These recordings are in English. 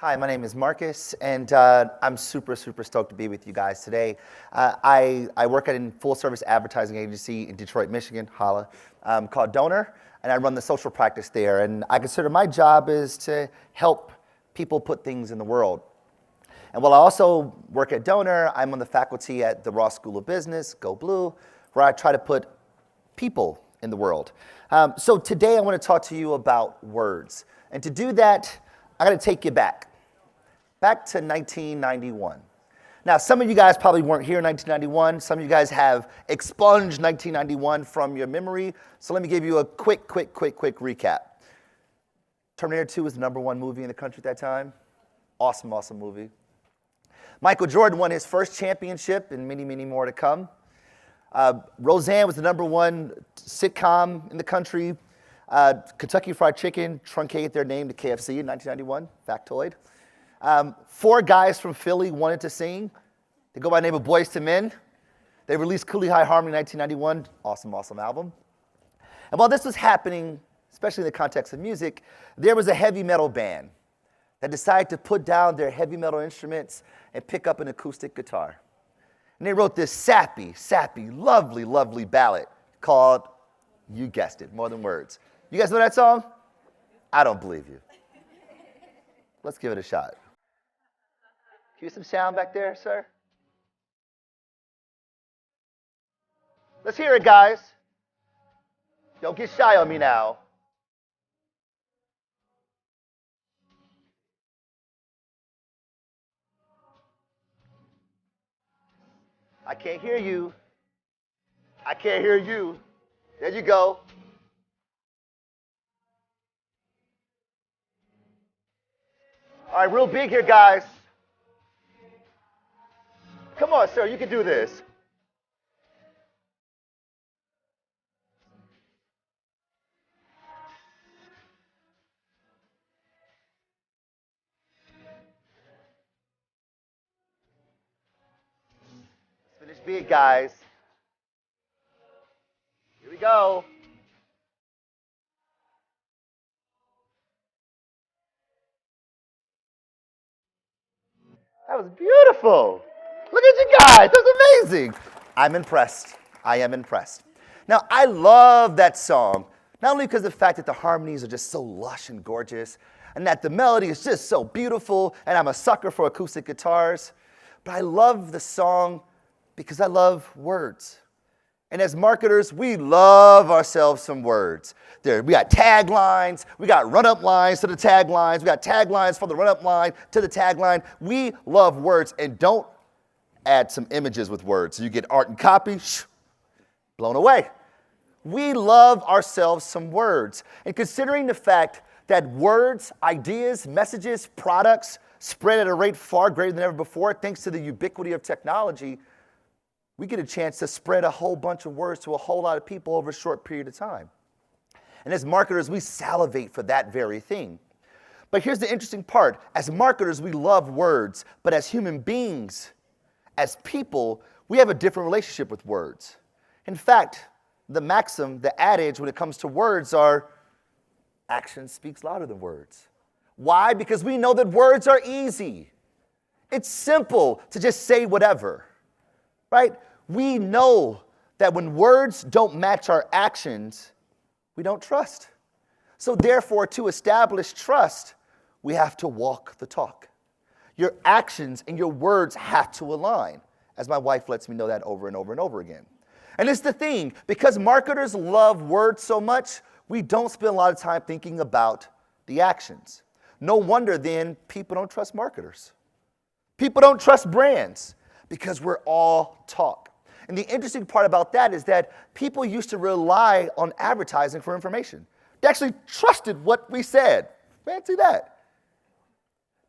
Hi, my name is Marcus, and I'm super stoked to be with you guys today. I work at a full-service advertising agency in Detroit, Michigan, holla, called Donor, and I run the social practice there. And I consider my job is to help people put things in the world. And while I also work at Donor, I'm on the faculty at the Ross School of Business, Go Blue, where I try to put people in the world. So today I want to talk to you about words. And to do that, I got to take you back to 1991. Now, some of you guys probably weren't here in 1991. Some of you guys have expunged 1991 from your memory. So let me give you a quick recap. Terminator 2 was the #1 movie in the country at that time. Awesome movie. Michael Jordan won his first championship and many more to come. Roseanne was the #1 sitcom in the country. Kentucky Fried Chicken truncated their name to KFC in 1991, factoid. 4 guys from Philly wanted to sing. They go by the name of Boyz II Men. They released Cooley High Harmony in 1991, awesome album. And while this was happening, especially in the context of music, there was a heavy metal band that decided to put down their heavy metal instruments and pick up an acoustic guitar. And they wrote this sappy, lovely ballad called, you guessed it, More Than Words. You guys know that song? I don't believe you. Let's give it a shot. Can you some sound back there, sir? Let's hear it, guys. Don't get shy on me now. I can't hear you. I can't hear you. There you go. All right, real big here, guys. Come on, sir, you can do this. Let's finish big, guys. Here we go. That was beautiful. Look at you guys. That's amazing. I'm impressed. I am impressed. Now, I love that song, not only because of the fact that the harmonies are just so lush and gorgeous, and that the melody is just so beautiful, and I'm a sucker for acoustic guitars, but I love the song because I love words. And as marketers, we love ourselves some words. We got taglines, we got run-up lines to the taglines, we got taglines from the run-up line to the tagline. We love words, and don't add some images with words. So you get art and copy, blown away. We love ourselves some words. And considering the fact that words, ideas, messages, products spread at a rate far greater than ever before, thanks to the ubiquity of technology, we get a chance to spread a whole bunch of words to a whole lot of people over a short period of time. And as marketers, we salivate for that very thing. But here's the interesting part. As marketers, we love words, but as human beings, as people, we have a different relationship with words. In fact, the maxim, the adage when it comes to words are, action speaks louder than words. Why? Because we know that words are easy. It's simple to just say whatever, right? We know that when words don't match our actions, we don't trust. So therefore, to establish trust, we have to walk the talk. Your actions and your words have to align, as my wife lets me know that over and over again. And it's the thing, because marketers love words so much, we don't spend a lot of time thinking about the actions. No wonder then people don't trust marketers. People don't trust brands because we're all talk. And the interesting part about that is that people used to rely on advertising for information. They actually trusted what we said. Fancy that.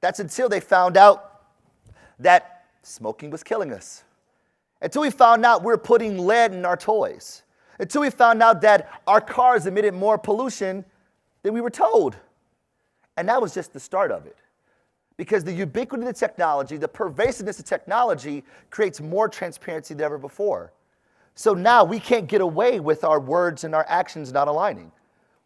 That's until they found out that smoking was killing us. Until we found out we're putting lead in our toys. Until we found out that our cars emitted more pollution than we were told. And that was just the start of it. Because the ubiquity of the technology, the pervasiveness of technology creates more transparency than ever before. So now we can't get away with our words and our actions not aligning.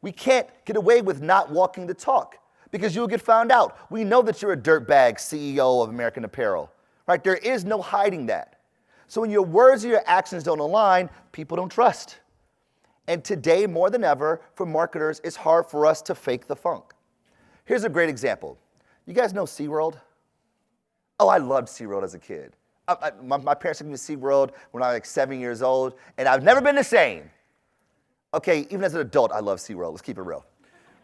We can't get away with not walking the talk because you'll get found out. We know that you're a dirtbag CEO of American Apparel, right? There is no hiding that. So when your words and your actions don't align, people don't trust. And today, more than ever, for marketers, it's hard for us to fake the funk. Here's a great example. You guys know SeaWorld? Oh, I loved SeaWorld as a kid. My parents took me to SeaWorld when I was like 7 years old, and I've never been the same. Okay, even as an adult, I love SeaWorld. Let's keep it real.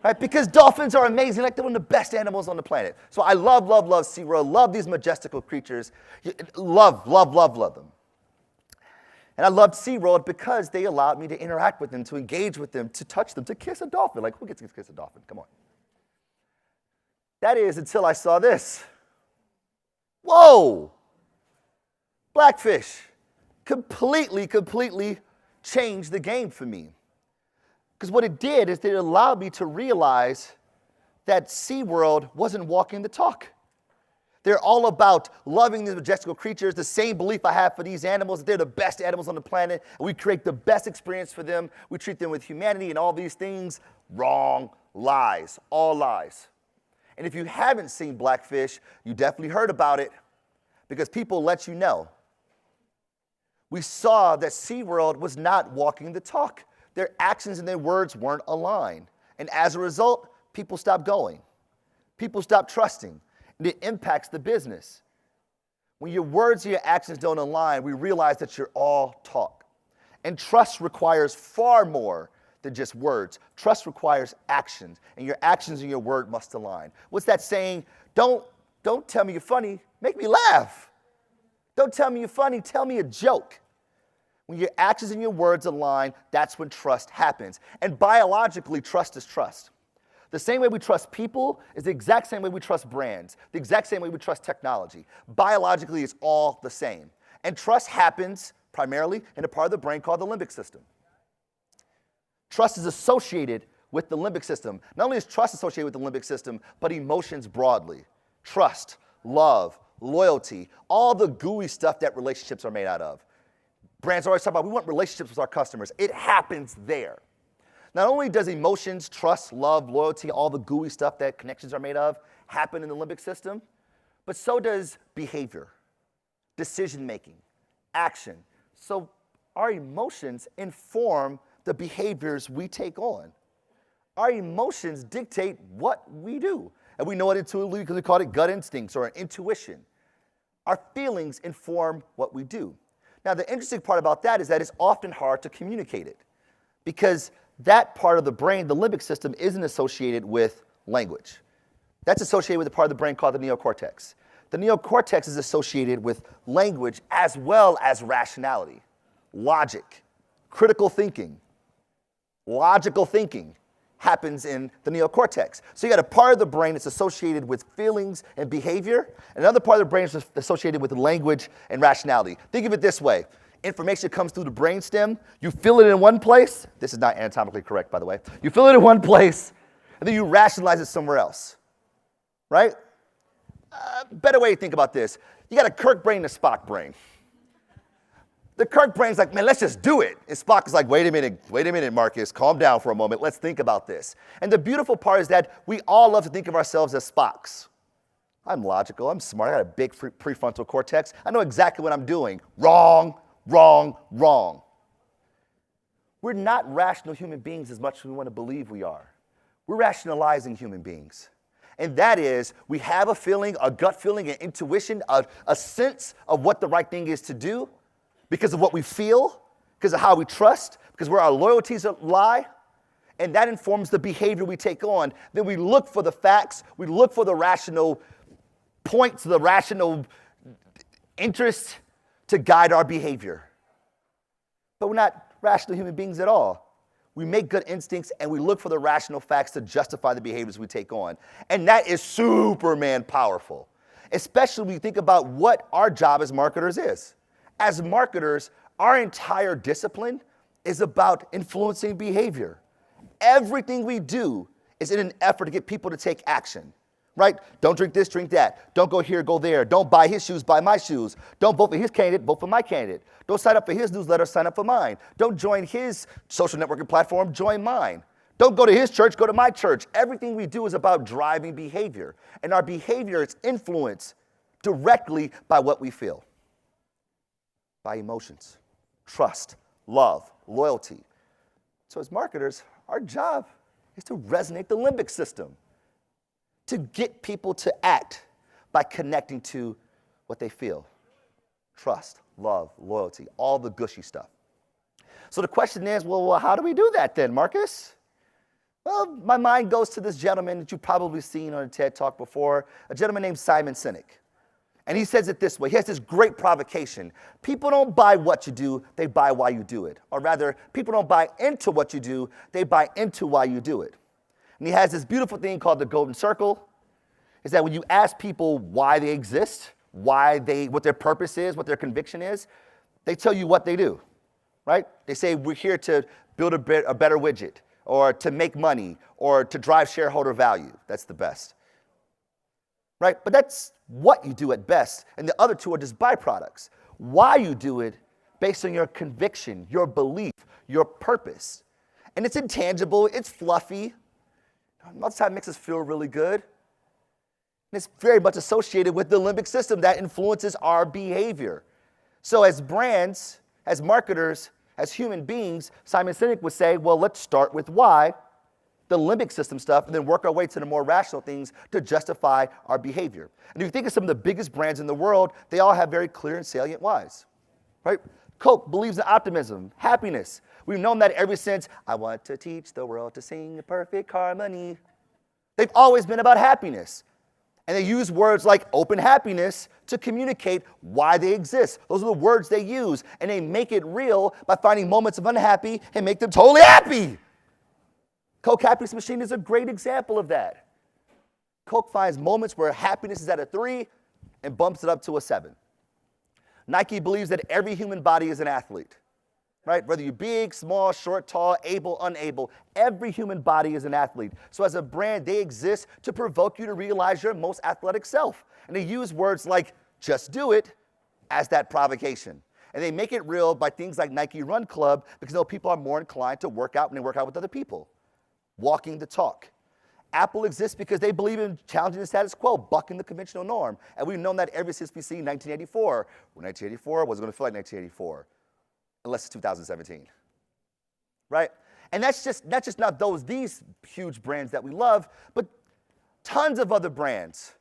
Right? Because dolphins are amazing, like they're one of the best animals on the planet. So I love SeaWorld, love these majestical creatures, love them. And I loved SeaWorld because they allowed me to interact with them, to engage with them, to touch them, to kiss a dolphin. Like, who gets to kiss a dolphin? Come on. That is until I saw this. Whoa! Blackfish. Completely changed the game for me. Because what it did is that it allowed me to realize that SeaWorld wasn't walking the talk. They're all about loving these majestical creatures, the same belief I have for these animals, that they're the best animals on the planet, and we create the best experience for them. We treat them with humanity and all these things. Wrong. Lies. All lies. And if you haven't seen Blackfish, you definitely heard about it because people let you know. We saw that SeaWorld was not walking the talk. Their actions and their words weren't aligned. And as a result, people stopped going. People stopped trusting. And it impacts the business. When your words and your actions don't align, we realize that you're all talk. And trust requires far more than just words. Trust requires actions, and your actions and your word must align. What's that saying? Don't tell me you're funny, make me laugh. Don't tell me you're funny, tell me a joke. When your actions and your words align, that's when trust happens. And biologically, trust is trust. The same way we trust people is the exact same way we trust brands, the exact same way we trust technology. Biologically, it's all the same. And trust happens primarily in a part of the brain called the limbic system. Trust is associated with the limbic system. Not only is trust associated with the limbic system, but emotions broadly. Trust, love, loyalty, all the gooey stuff that relationships are made out of. Brands always talk about, we want relationships with our customers. It happens there. Not only does emotions, trust, love, loyalty, all the gooey stuff that connections are made of happen in the limbic system, but so does behavior, decision-making, action. So our emotions inform the behaviors we take on. Our emotions dictate what we do. And we know it intuitively because we call it gut instincts or intuition. Our feelings inform what we do. Now, the interesting part about that is that it's often hard to communicate it because that part of the brain, the limbic system, isn't associated with language. That's associated with a part of the brain called the neocortex. The neocortex is associated with language as well as rationality, logic, critical thinking. Logical thinking happens in the neocortex. So you got a part of the brain that's associated with feelings and behavior, and another part of the brain is associated with language and rationality. Think of it this way. Information comes through the brainstem, you feel it in one place. This is not anatomically correct, by the way. You feel it in one place, and then you rationalize it somewhere else, right? Better way to think about this. You got a Kirk brain and a Spock brain. The Kirk brain's like, man, let's just do it. And Spock is like, wait a minute, Marcus, calm down for a moment. Let's think about this. And the beautiful part is that we all love to think of ourselves as Spocks. I'm logical, I'm smart, I got a big prefrontal cortex. I know exactly what I'm doing. Wrong. We're not rational human beings as much as we want to believe we are. We're rationalizing human beings. And that is, we have a feeling, a gut feeling, an intuition, a sense of what the right thing is to do because of what we feel, because of how we trust, because where our loyalties lie. And that informs the behavior we take on. Then we look for the facts, we look for the rational points, the rational interests to guide our behavior. But we're not rational human beings at all. We make good instincts and we look for the rational facts to justify the behaviors we take on. And that is Superman powerful, especially when you think about what our job as marketers is. As marketers, our entire discipline is about influencing behavior. Everything we do is in an effort to get people to take action, right? Don't drink this, drink that. Don't go here, go there. Don't buy his shoes, buy my shoes. Don't vote for his candidate, vote for my candidate. Don't sign up for his newsletter, sign up for mine. Don't join his social networking platform, join mine. Don't go to his church, go to my church. Everything we do is about driving behavior. And our behavior is influenced directly by what we feel, by emotions, trust, love, loyalty. So as marketers, our job is to resonate the limbic system, to get people to act by connecting to what they feel. Trust, love, loyalty, all the gushy stuff. So the question is, well, how do we do that then, Marcus? Well, my mind goes to this gentleman that you've probably seen on a TED Talk before, a gentleman named Simon Sinek. And he says it this way. He has this great provocation. People don't buy what you do, they buy why you do it. Or rather, people don't buy into what you do, they buy into why you do it. And he has this beautiful thing called the golden circle. Is that when you ask people why they exist, what their purpose is, what their conviction is, they tell you what they do, right? They say, we're here to build a better widget, or to make money, or to drive shareholder value. That's the best, right? But that's what you do at best, and the other two are just byproducts. Why you do it based on your conviction, your belief, your purpose. And it's intangible, it's fluffy. Most of the time it makes us feel really good. And it's very much associated with the limbic system that influences our behavior. So as brands, as marketers, as human beings, Simon Sinek would say, well, let's start with why, the limbic system stuff, and then work our way to the more rational things to justify our behavior. And if you think of some of the biggest brands in the world, they all have very clear and salient whys, right? Coke believes in optimism, happiness. We've known that ever since, I want to teach the world to sing in perfect harmony. They've always been about happiness. And they use words like open happiness to communicate why they exist. Those are the words they use. And they make it real by finding moments of unhappy and make them totally happy. Coke Happiness Machine is a great example of that. Coke finds moments where happiness is at a 3 and bumps it up to a 7. Nike believes that every human body is an athlete, right? Whether you're big, small, short, tall, able, unable, every human body is an athlete. So as a brand, they exist to provoke you to realize your most athletic self. And they use words like just do it as that provocation. And they make it real by things like Nike Run Club because they know people are more inclined to work out when they work out with other people. Walking the talk. Apple exists because they believe in challenging the status quo, bucking the conventional norm. And we've known that ever since we see 1984. Well, 1984 wasn't going to feel like 1984. Unless it's 2017, right? And that's just not these huge brands that we love, but tons of other brands,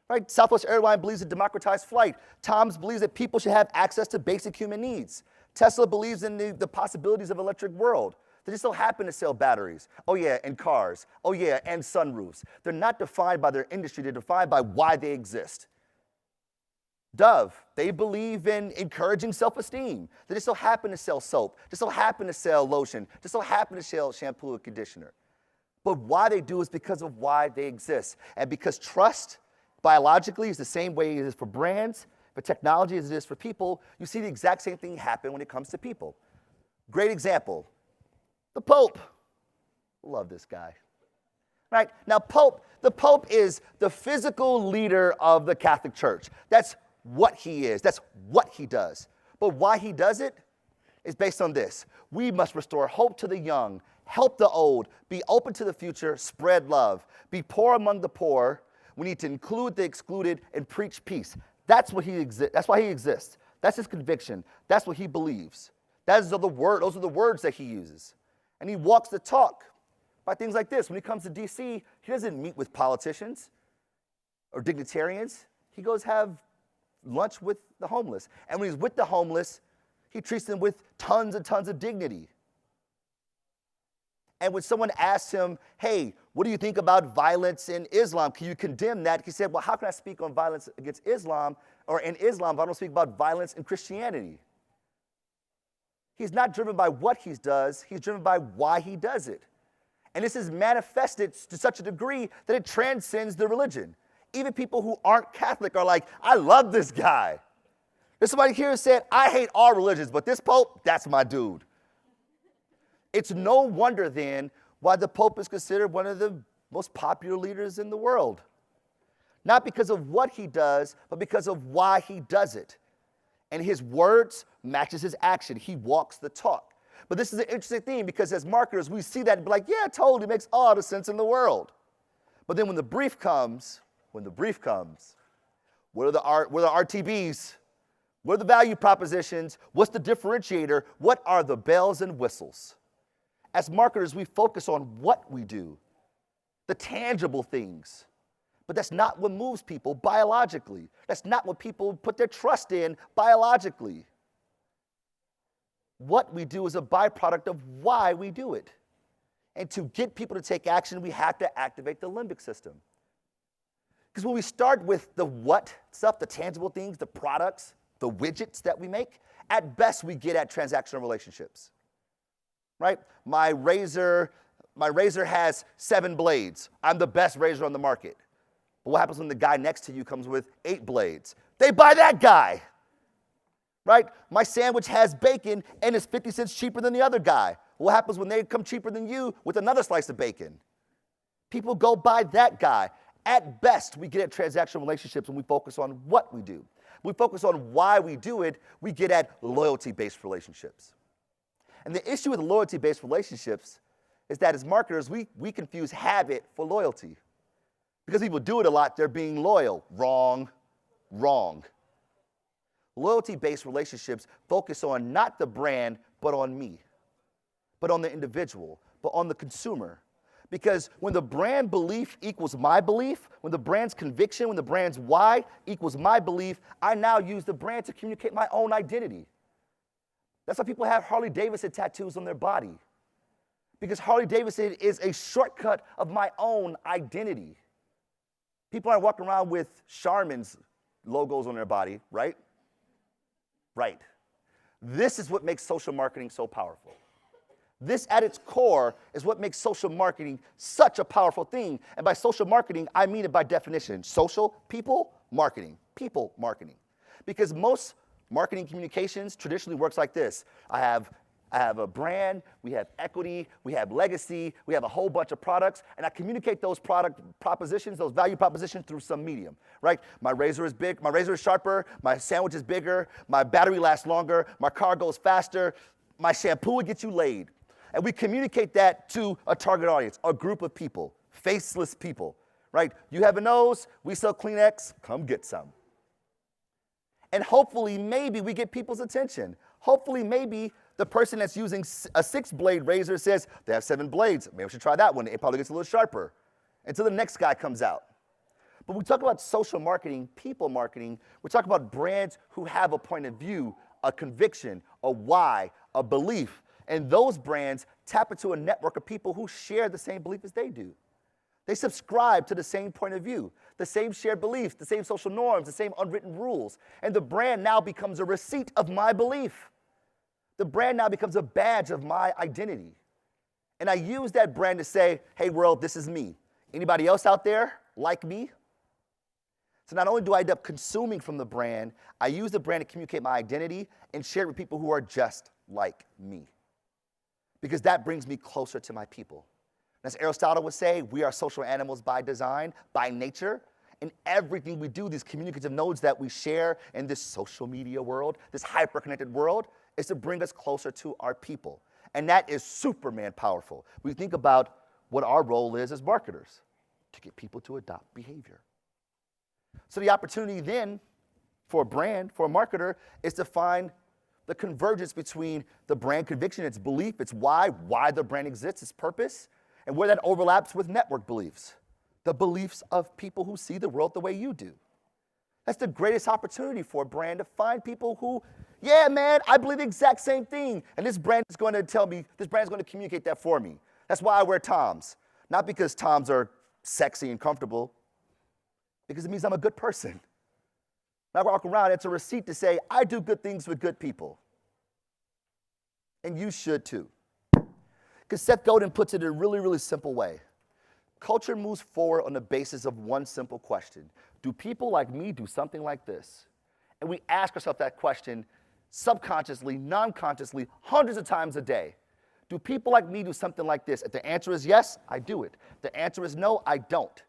right? Southwest Airlines believes in democratized flight. Tom's believes that people should have access to basic human needs. Tesla believes in the possibilities of an electric world. They just so happen to sell batteries. Oh yeah, and cars. Oh yeah, and sunroofs. They're not defined by their industry, they're defined by why they exist. Dove, they believe in encouraging self-esteem. They just so happen to sell soap, just so happen to sell lotion, just so happen to sell shampoo and conditioner. But why they do is because of why they exist. And because trust, biologically, is the same way it is for brands, for technology as it is for people, you see the exact same thing happen when it comes to people. Great example, the Pope. Love this guy. Right? Now, the Pope is the physical leader of the Catholic Church. That's what he is. That's what he does. But why he does it is based on this. We must restore hope to the young, help the old, be open to the future, spread love, be poor among the poor. We need to include the excluded and preach peace. That's what that's why he exists. That's his conviction. That's what he believes. Those are the words that he uses. And he walks the talk by things like this. When he comes to D.C., he doesn't meet with politicians or dignitarians. He goes have lunch with the homeless. And when he's with the homeless, he treats them with tons and tons of dignity. And when someone asks him, hey, what do you think about violence in Islam? Can you condemn that? He said, well, how can I speak on violence against Islam or in Islam if I don't speak about violence in Christianity? He's not driven by what he does. He's driven by why he does it. And this is manifested to such a degree that it transcends the religion. Even people who aren't Catholic are like, I love this guy. There's somebody here who said, I hate all religions, but this Pope, that's my dude. It's no wonder then why the Pope is considered one of the most popular leaders in the world. Not because of what he does, but because of why he does it. And his words matches his action. He walks the talk. But this is an interesting thing because as marketers, we see that and be like, yeah, totally makes all the sense in the world. But then when the brief comes, what are the RTBs? What are the value propositions? What's the differentiator? What are the bells and whistles? As marketers, we focus on what we do, the tangible things. But that's not what moves people biologically. That's not what people put their trust in biologically. What we do is a byproduct of why we do it. And to get people to take action, we have to activate the limbic system. Because when we start with the what stuff, the tangible things, the products, the widgets that we make, at best we get at transactional relationships. Right? My razor has 7 blades. I'm the best razor on the market. But what happens when the guy next to you comes with 8 blades? They buy that guy. Right? My sandwich has bacon and is 50 cents cheaper than the other guy. What happens when they come cheaper than you with another slice of bacon? People go buy that guy. At best, we get at transactional relationships when we focus on what we do. We focus on why we do it, we get at loyalty-based relationships. And the issue with loyalty-based relationships is that as marketers, we confuse habit for loyalty. Because people do it a lot, they're being loyal. Wrong. Loyalty-based relationships focus on not the brand, but on me. But on the individual, but on the consumer. Because when the brand belief equals my belief, when the brand's conviction, when the brand's why equals my belief, I now use the brand to communicate my own identity. That's why people have Harley Davidson tattoos on their body. Because Harley Davidson is a shortcut of my own identity. People aren't walking around with Charmin's logos on their body, right? Right. This is what makes social marketing so powerful. This at its core is what makes social marketing such a powerful thing. And by social marketing, I mean it by definition. Social, people marketing. Because most marketing communications traditionally works like this. I have a brand, we have equity, we have legacy, we have a whole bunch of products, and I communicate those product propositions, those value propositions through some medium, right? My razor is big, my razor is sharper, my sandwich is bigger, my battery lasts longer, my car goes faster, my shampoo would get you laid. And we communicate that to a target audience, a group of people, faceless people, right? You have a nose, we sell Kleenex, come get some. And hopefully, maybe we get people's attention. Hopefully, maybe the person that's using a 6-blade razor says, they have 7 blades, maybe I should try that one, it probably gets a little sharper, until the next guy comes out. But when we talk about social marketing, people marketing, we're talking about brands who have a point of view, a conviction, a why, a belief. And those brands tap into a network of people who share the same belief as they do. They subscribe to the same point of view, the same shared beliefs, the same social norms, the same unwritten rules. And the brand now becomes a receipt of my belief. The brand now becomes a badge of my identity. And I use that brand to say, hey world, this is me. Anybody else out there like me? So not only do I end up consuming from the brand, I use the brand to communicate my identity and share it with people who are just like me. Because that brings me closer to my people. As Aristotle would say, we are social animals by design, by nature. And everything we do, these communicative nodes that we share in this social media world, this hyper-connected world, is to bring us closer to our people. And that is Superman powerful. We think about what our role is as marketers, to get people to adopt behavior. So the opportunity then for a brand, for a marketer, is to find the convergence between the brand conviction, its belief, its why the brand exists, its purpose, and where that overlaps with network beliefs, the beliefs of people who see the world the way you do. That's the greatest opportunity for a brand, to find people who, yeah, man, I believe the exact same thing. And this brand is going to tell me, this brand is going to communicate that for me. That's why I wear Toms. Not because Toms are sexy and comfortable, because it means I'm a good person. When I walk around, it's a receipt to say, I do good things with good people. And you should too. Because Seth Godin puts it in a really, really simple way. Culture moves forward on the basis of one simple question. Do people like me do something like this? And we ask ourselves that question subconsciously, non-consciously, hundreds of times a day. Do people like me do something like this? If the answer is yes, I do it. If the answer is no, I don't.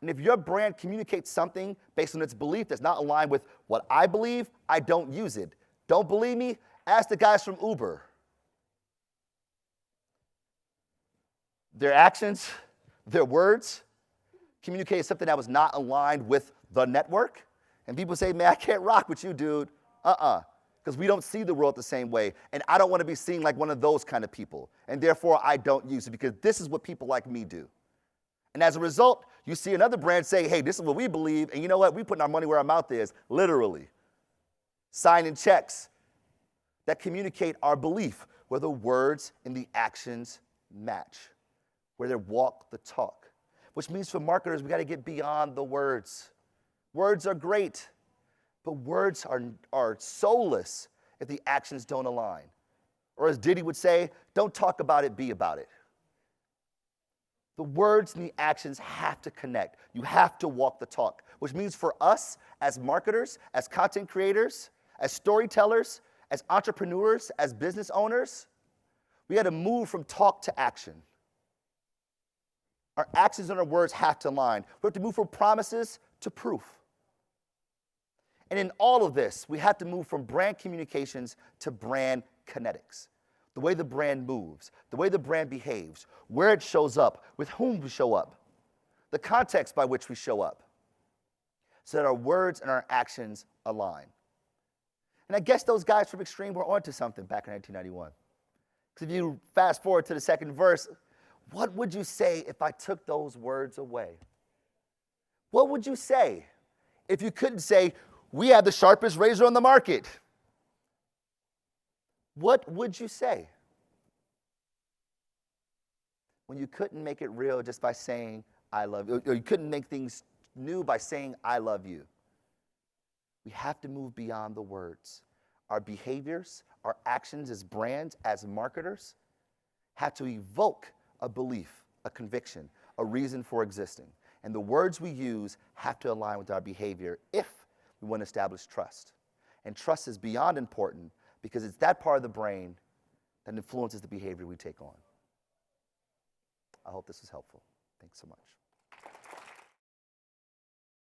And if your brand communicates something based on its belief that's not aligned with what I believe, I don't use it. Don't believe me? Ask the guys from Uber. their actions, their words communicated something that was not aligned with the network. And people say, man, I can't rock with you, dude. Because we don't see the world the same way. And I don't want to be seen like one of those kind of people. And therefore, I don't use it because this is what people like me do. And as a result, you see another brand say, hey, this is what we believe. And you know what? We're putting our money where our mouth is, literally. Signing checks that communicate our belief, where the words and the actions match, where they walk the talk. Which means for marketers, we got to get beyond the words. Words are great, but words are soulless if the actions don't align. Or as Diddy would say, don't talk about it, be about it. The words and the actions have to connect. You have to walk the talk, which means for us as marketers, as content creators, as storytellers, as entrepreneurs, as business owners, we got to move from talk to action. Our actions and our words have to align. We have to move from promises to proof. And in all of this, we have to move from brand communications to brand kinetics. The way the brand moves, the way the brand behaves, where it shows up, with whom we show up, the context by which we show up, so that our words and our actions align. And I guess those guys from Extreme were onto something back in 1991. Because if you fast forward to the second verse, what would you say if I took those words away? What would you say if you couldn't say, we have the sharpest razor on the market? What would you say? When you couldn't make it real just by saying, I love you, or you couldn't make things new by saying, I love you. We have to move beyond the words. Our behaviors, our actions as brands, as marketers, have to evoke a belief, a conviction, a reason for existing. And the words we use have to align with our behavior if we want to establish trust. And trust is beyond important because it's that part of the brain that influences the behavior we take on. I hope this was helpful. Thanks so much.